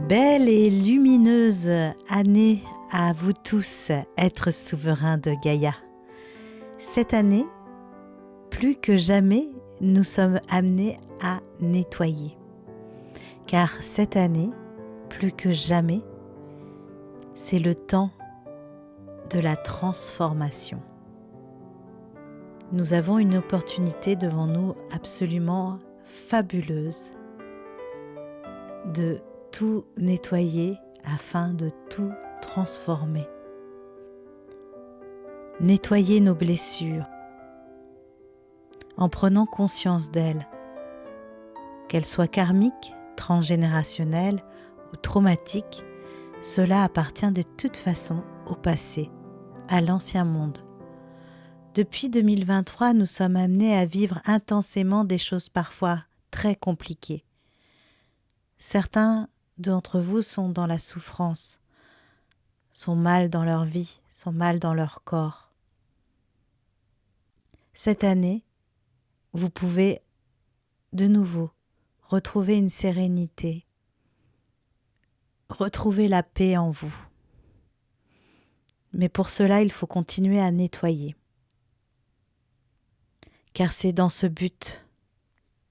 Belle et lumineuse année à vous tous, êtres souverains de Gaïa. Cette année, plus que jamais, nous sommes amenés à nettoyer. Car cette année, plus que jamais, c'est le temps de la transformation. Nous avons une opportunité devant nous absolument fabuleuse de tout nettoyer afin de tout transformer. Nettoyer nos blessures en prenant conscience d'elles, qu'elles soient karmiques, transgénérationnelles ou traumatiques, cela appartient de toute façon au passé, à l'ancien monde. Depuis 2023, nous sommes amenés à vivre intensément des choses parfois très compliquées. Certains d'entre vous sont dans la souffrance, sont mal dans leur vie, sont mal dans leur corps. Cette année, vous pouvez de nouveau retrouver une sérénité, retrouver la paix en vous. Mais pour cela, il faut continuer à nettoyer. Car c'est dans ce but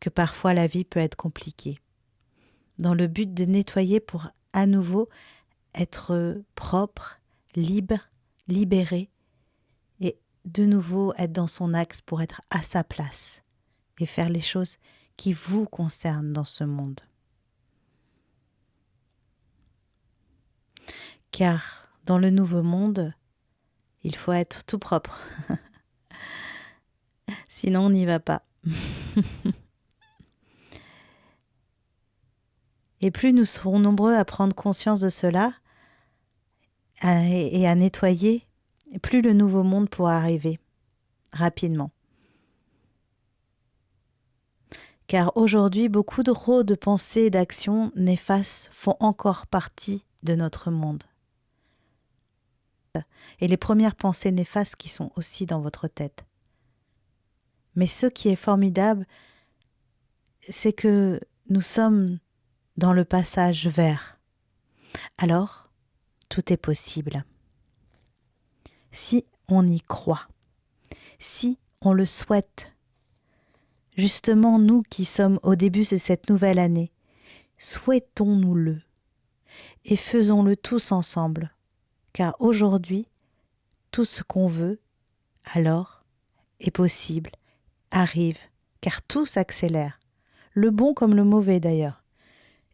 que parfois la vie peut être compliquée. Dans le but de nettoyer pour à nouveau être propre, libre, libéré et de nouveau être dans son axe pour être à sa place et faire les choses qui vous concernent dans ce monde. Car dans le nouveau monde, il faut être tout propre. Sinon, on n'y va pas. Et plus nous serons nombreux à prendre conscience de cela et à nettoyer, plus le nouveau monde pourra arriver rapidement. Car aujourd'hui, beaucoup de pensées et d'actions néfastes font encore partie de notre monde. Et les premières pensées néfastes qui sont aussi dans votre tête. Mais ce qui est formidable, c'est que nous sommes dans le passage vers. Alors, tout est possible. Si on y croit, si on le souhaite, justement nous qui sommes au début de cette nouvelle année, souhaitons-nous-le et faisons-le tous ensemble, car aujourd'hui, tout ce qu'on veut, alors, est possible, arrive, car tout s'accélère, le bon comme le mauvais d'ailleurs.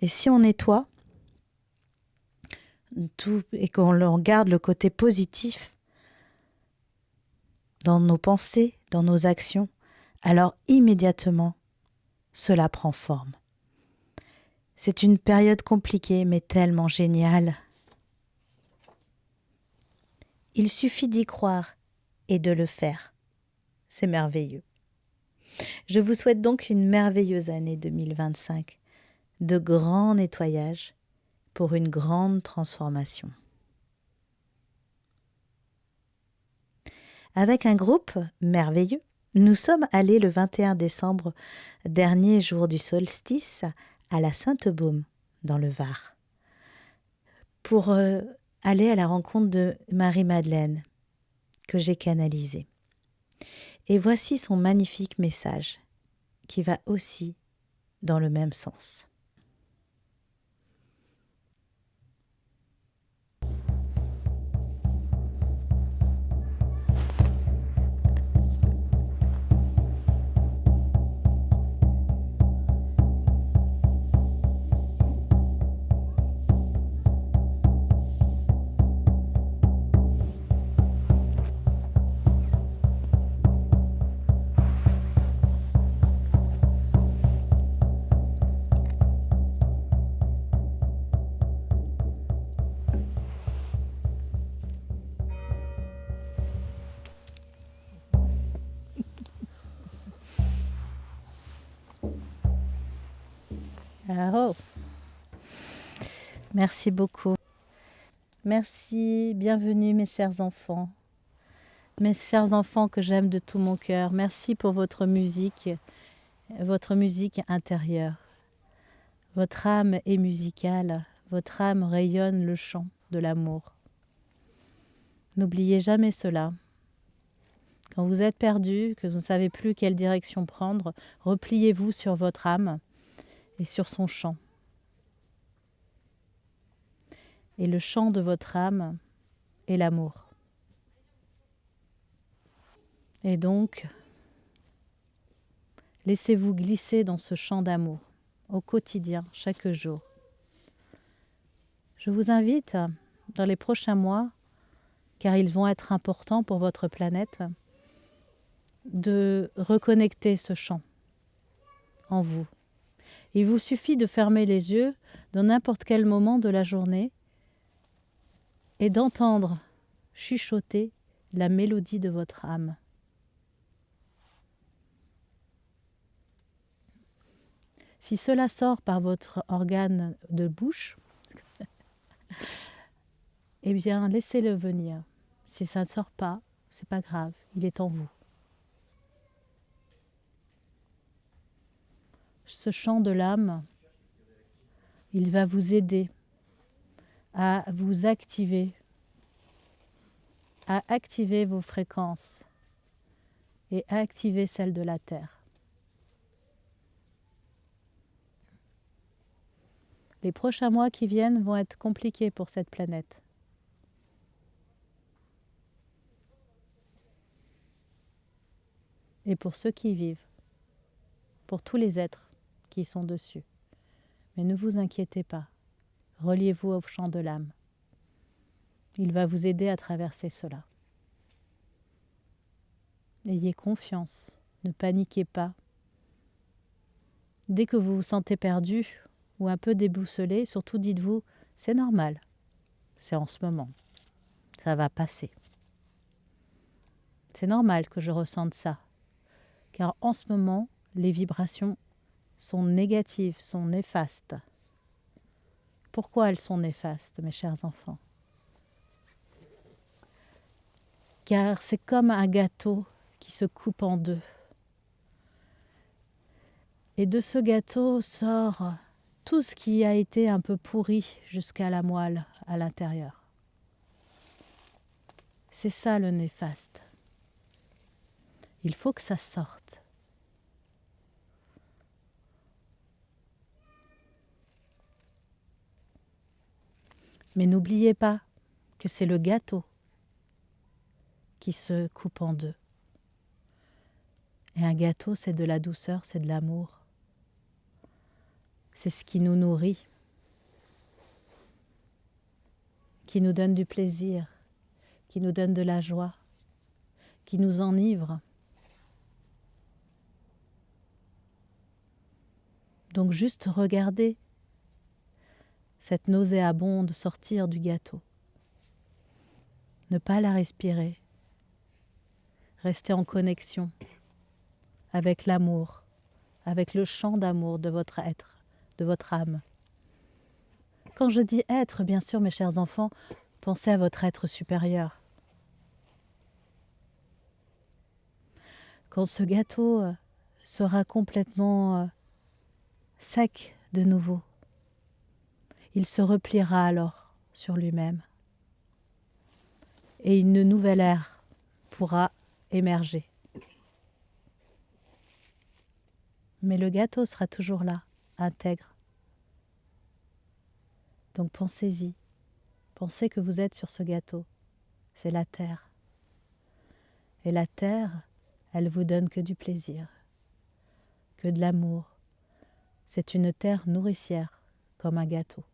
Et si on nettoie tout et qu'on regarde le côté positif dans nos pensées, dans nos actions, alors immédiatement, cela prend forme. C'est une période compliquée, mais tellement géniale. Il suffit d'y croire et de le faire. C'est merveilleux. Je vous souhaite donc une merveilleuse année 2025. De grands nettoyages pour une grande transformation. Avec un groupe merveilleux, nous sommes allés le 21 décembre, dernier jour du solstice, à la Sainte-Baume, dans le Var, pour aller à la rencontre de Marie-Madeleine, que j'ai canalisée. Et voici son magnifique message, qui va aussi dans le même sens. Oh. Merci beaucoup. Merci, bienvenue mes chers enfants. Mes chers enfants que j'aime de tout mon cœur. Merci pour votre musique intérieure. Votre âme est musicale, votre âme rayonne le chant de l'amour. N'oubliez jamais cela. Quand vous êtes perdu, que vous ne savez plus quelle direction prendre, repliez-vous sur votre âme et sur son chant. Et le chant de votre âme est l'amour. Et donc, laissez-vous glisser dans ce chant d'amour au quotidien, chaque jour. Je vous invite, dans les prochains mois, car ils vont être importants pour votre planète, de reconnecter ce chant en vous. Il vous suffit de fermer les yeux dans n'importe quel moment de la journée et d'entendre chuchoter la mélodie de votre âme. Si cela sort par votre organe de bouche, eh bien laissez-le venir. Si ça ne sort pas, c'est pas grave, il est en vous. Ce chant de l'âme, il va vous aider à vous activer, à activer vos fréquences et à activer celles de la Terre. Les prochains mois qui viennent vont être compliqués pour cette planète. Et pour ceux qui y vivent, pour tous les êtres qui sont dessus. Mais ne vous inquiétez pas, reliez-vous au chant de l'âme. Il va vous aider à traverser cela. Ayez confiance, ne paniquez pas. Dès que vous vous sentez perdu ou un peu déboussolé, surtout dites-vous, c'est normal, c'est en ce moment, ça va passer. C'est normal que je ressente ça, car en ce moment, les vibrations sont négatives, sont néfastes. Pourquoi elles sont néfastes, mes chers enfants? Car c'est comme un gâteau qui se coupe en deux. Et de ce gâteau sort tout ce qui a été un peu pourri jusqu'à la moelle à l'intérieur. C'est ça le néfaste. Il faut que ça sorte. Mais n'oubliez pas que c'est le gâteau qui se coupe en deux. Et un gâteau, c'est de la douceur, c'est de l'amour. C'est ce qui nous nourrit, qui nous donne du plaisir, qui nous donne de la joie, qui nous enivre. Donc juste regardez cette nauséabonde sortir du gâteau. Ne pas la respirer. Restez en connexion avec l'amour, avec le chant d'amour de votre être, de votre âme. Quand je dis être, bien sûr, mes chers enfants, pensez à votre être supérieur. Quand ce gâteau sera complètement sec de nouveau, il se repliera alors sur lui-même et une nouvelle ère pourra émerger. Mais le gâteau sera toujours là, intègre. Donc pensez-y, pensez que vous êtes sur ce gâteau, c'est la terre. Et la terre, elle vous donne que du plaisir, que de l'amour. C'est une terre nourricière, comme un gâteau.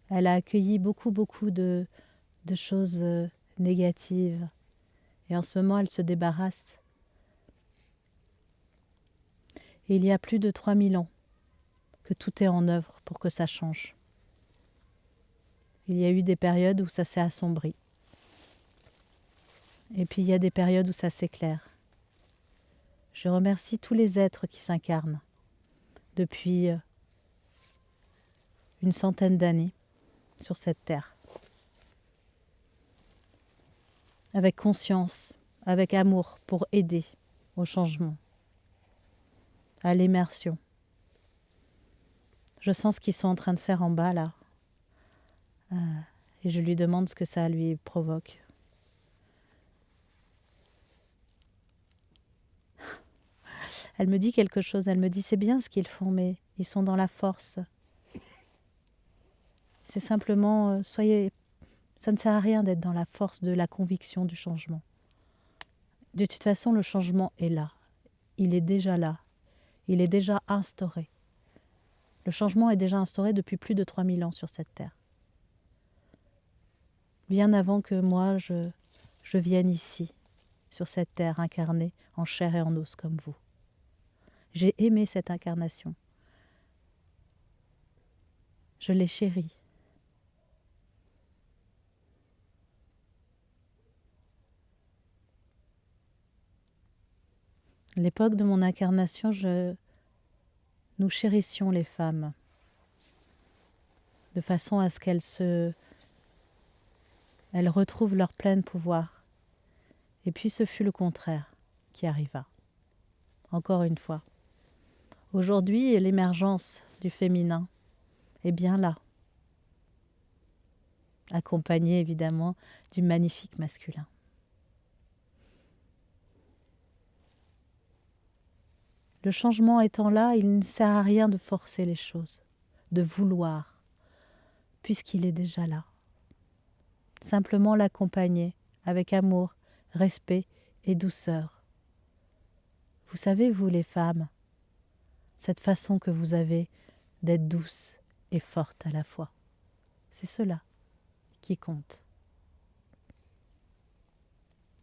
Elle a accueilli beaucoup de choses négatives. Et en ce moment, elle se débarrasse. Et il y a plus de 3000 ans que tout est en œuvre pour que ça change. Il y a eu des périodes où ça s'est assombri. Et puis il y a des périodes où ça s'éclaire. Je remercie tous les êtres qui s'incarnent depuis une centaine d'années sur cette terre. Avec conscience, avec amour pour aider au changement. à l'immersion. Je sens ce qu'ils sont en train de faire en bas là. Et je lui demande ce que ça lui provoque. Elle me dit quelque chose, elle me dit c'est bien ce qu'ils font, mais ils sont dans la force. C'est simplement, ça ne sert à rien d'être dans la force de la conviction du changement. De toute façon, le changement est là. Il est déjà là. Il est déjà instauré. Le changement est déjà instauré depuis plus de 3000 ans sur cette terre. Bien avant que moi, je vienne ici, sur cette terre incarnée en chair et en os comme vous. J'ai aimé cette incarnation. Je l'ai chérie. L'époque de mon incarnation, nous chérissions les femmes de façon à ce qu'elles retrouvent leur plein pouvoir. Et puis ce fut le contraire qui arriva. Encore une fois. Aujourd'hui, l'émergence du féminin est bien là, accompagnée évidemment du magnifique masculin. Le changement étant là, il ne sert à rien de forcer les choses, de vouloir, puisqu'il est déjà là. Simplement l'accompagner avec amour, respect et douceur. Vous savez, vous les femmes, cette façon que vous avez d'être douce et forte à la fois, c'est cela qui compte.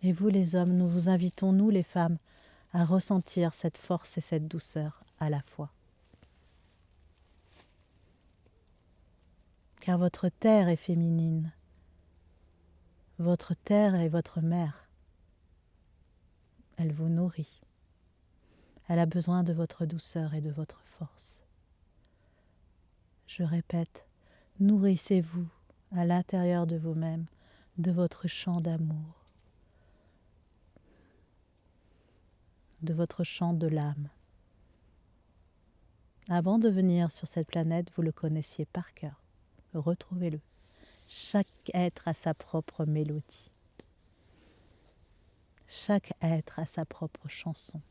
Et vous les hommes, nous vous invitons, nous les femmes, à ressentir cette force et cette douceur à la fois. Car votre terre est féminine. Votre terre est votre mère. Elle vous nourrit. Elle a besoin de votre douceur et de votre force. Je répète, nourrissez-vous à l'intérieur de vous-même de votre chant d'amour, de votre chant de l'âme. Avant de venir sur cette planète, vous le connaissiez par cœur. Retrouvez-le. Chaque être a sa propre mélodie. Chaque être a sa propre chanson.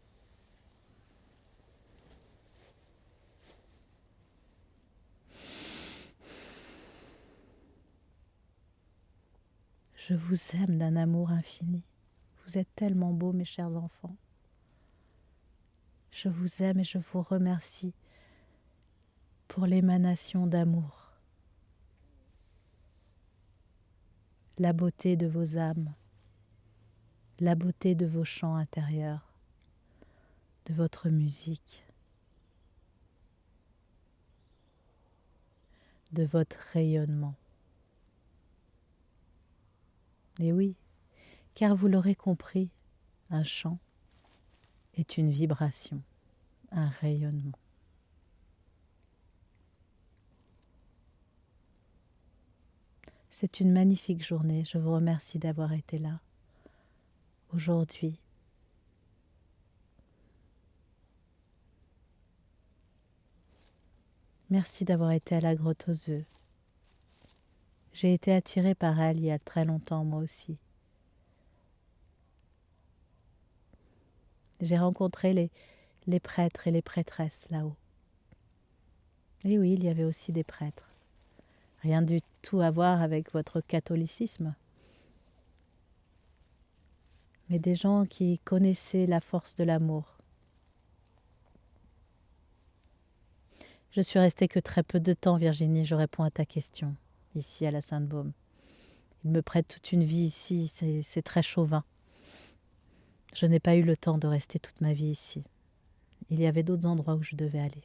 Je vous aime d'un amour infini. Vous êtes tellement beaux, mes chers enfants. Je vous aime et je vous remercie pour l'émanation d'amour, la beauté de vos âmes, la beauté de vos chants intérieurs, de votre musique, de votre rayonnement. Et oui, car vous l'aurez compris, un chant est une vibration, un rayonnement. C'est une magnifique journée. Je vous remercie d'avoir été là aujourd'hui. Merci d'avoir été à la grotte aux œufs. J'ai été attirée par elle il y a très longtemps, moi aussi. J'ai rencontré les prêtres et les prêtresses là-haut. Et oui, il y avait aussi des prêtres. Rien du tout à voir avec votre catholicisme. Mais des gens qui connaissaient la force de l'amour. Je suis restée que très peu de temps, Virginie, je réponds à ta question, ici à la Sainte-Baume. Il me prête toute une vie ici, c'est très chauvin. Je n'ai pas eu le temps de rester toute ma vie ici. Il y avait d'autres endroits où je devais aller.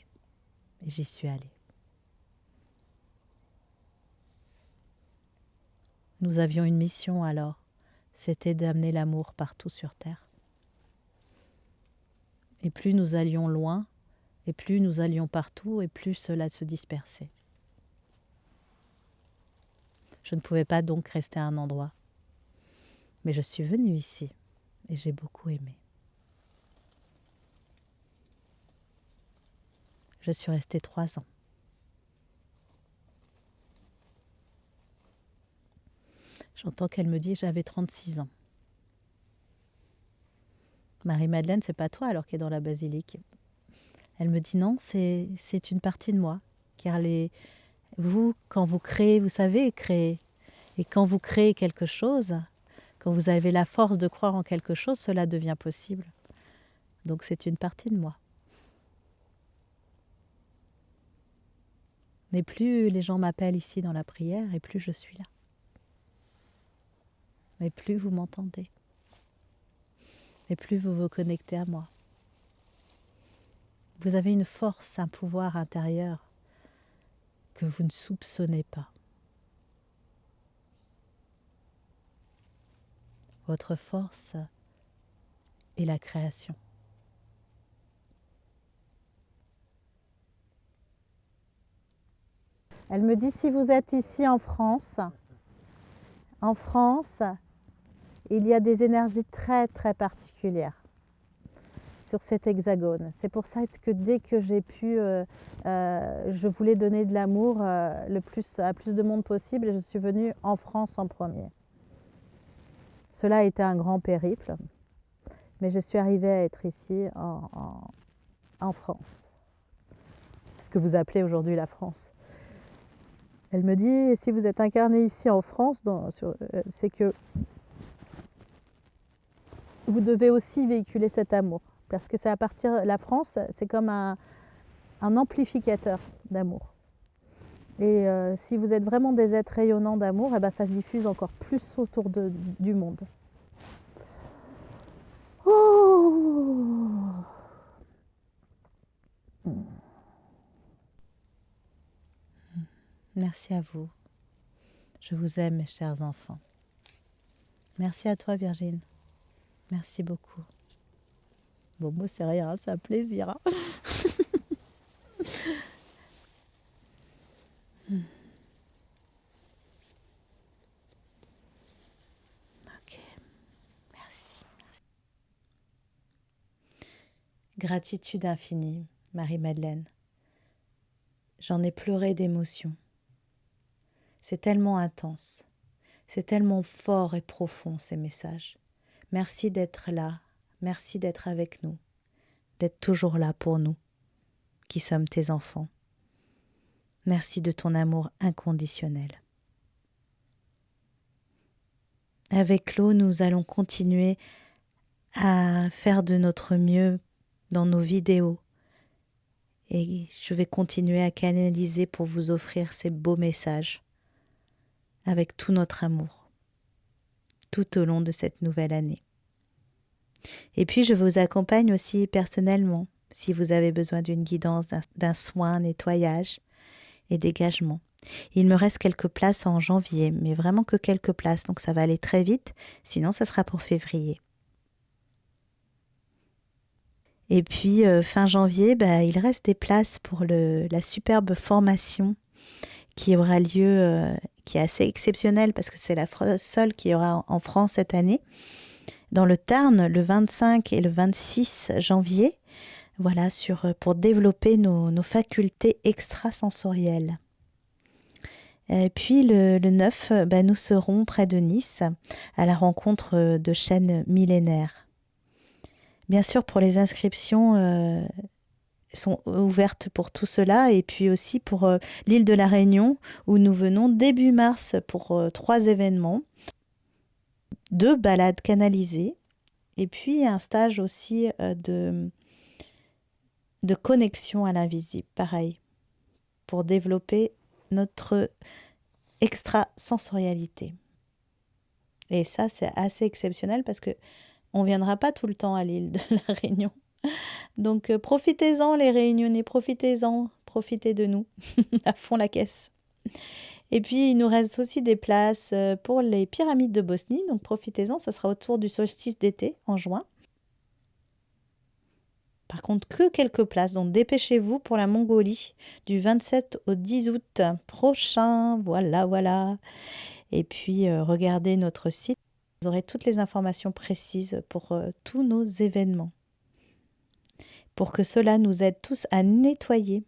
Et j'y suis allée. Nous avions une mission alors, c'était d'amener l'amour partout sur Terre. Et plus nous allions loin, et plus nous allions partout, et plus cela se dispersait. Je ne pouvais pas donc rester à un endroit. Mais je suis venue ici, et j'ai beaucoup aimé. Je suis restée 3 ans. J'entends qu'elle me dit que j'avais 36 ans. Marie-Madeleine, c'est pas toi alors qui est dans la basilique. Elle me dit non, c'est une partie de moi. Car vous, quand vous créez, vous savez créer. Et quand vous créez quelque chose, quand vous avez la force de croire en quelque chose, cela devient possible. Donc c'est une partie de moi. Mais plus les gens m'appellent ici dans la prière, et plus je suis là. Et plus vous m'entendez. Et plus vous vous connectez à moi. Vous avez une force, un pouvoir intérieur que vous ne soupçonnez pas. Votre force est la création. Elle me dit, si vous êtes ici en France, il y a des énergies très très particulières sur cet hexagone. C'est pour ça que dès que j'ai pu, je voulais donner de l'amour à plus de monde possible et je suis venue en France en premier. Cela a été un grand périple, mais je suis arrivée à être ici en France, ce que vous appelez aujourd'hui la France. Elle me dit, si vous êtes incarné ici en France, c'est que vous devez aussi véhiculer cet amour. Parce que c'est la France, c'est comme un amplificateur d'amour. Et si vous êtes vraiment des êtres rayonnants d'amour, eh ben, ça se diffuse encore plus autour du monde. Oh. Merci à vous. Je vous aime, mes chers enfants. Merci à toi, Virginie. Merci beaucoup. Bon, moi, c'est rien, c'est un plaisir. Hein. Ok, merci. Gratitude infinie, Marie-Madeleine. J'en ai pleuré d'émotion. C'est tellement intense. C'est tellement fort et profond, ces messages. Merci d'être là. Merci d'être avec nous. D'être toujours là pour nous, qui sommes tes enfants. Merci de ton amour inconditionnel. Avec l'eau, nous allons continuer à faire de notre mieux dans nos vidéos. Et je vais continuer à canaliser pour vous offrir ces beaux messages avec tout notre amour, tout au long de cette nouvelle année. Et puis, je vous accompagne aussi personnellement, si vous avez besoin d'une guidance, d'un soin, nettoyage et dégagement. Il me reste quelques places en janvier, mais vraiment que quelques places, donc ça va aller très vite, sinon ça sera pour février. Et puis, fin janvier, il reste des places pour la superbe formation qui aura lieu, qui est assez exceptionnelle parce que c'est la seule qui aura en France cette année, dans le Tarn, le 25 et le 26 janvier, voilà, pour développer nos facultés extrasensorielles. Et puis le 9, nous serons près de Nice, à la rencontre de chaînes millénaires. Bien sûr, pour les inscriptions sont ouvertes pour tout cela, et puis aussi pour l'île de la Réunion, où nous venons début mars pour 3 événements, 2 balades canalisées, et puis un stage aussi de connexion à l'invisible, pareil, pour développer notre extrasensorialité. Et ça, c'est assez exceptionnel parce que on ne viendra pas tout le temps à l'île de la Réunion. Donc, profitez-en les Réunionnais, profitez-en, profitez de nous, à fond la caisse. Et puis, il nous reste aussi des places pour les pyramides de Bosnie, donc profitez-en, ça sera autour du solstice d'été, en juin. Par contre, que quelques places, donc dépêchez-vous pour la Mongolie, du 27 au 10 août prochain, voilà. Et puis, regardez notre site, vous aurez toutes les informations précises pour tous nos événements. Pour que cela nous aide tous à nettoyer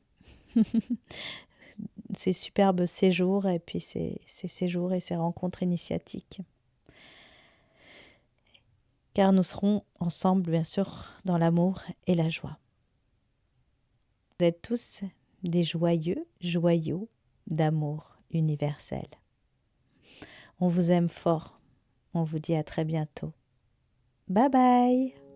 ces superbes séjours et puis ces séjours et ces rencontres initiatiques. Car nous serons ensemble, bien sûr, dans l'amour et la joie. Vous êtes tous des joyeux joyaux d'amour universel. On vous aime fort. On vous dit à très bientôt. Bye bye!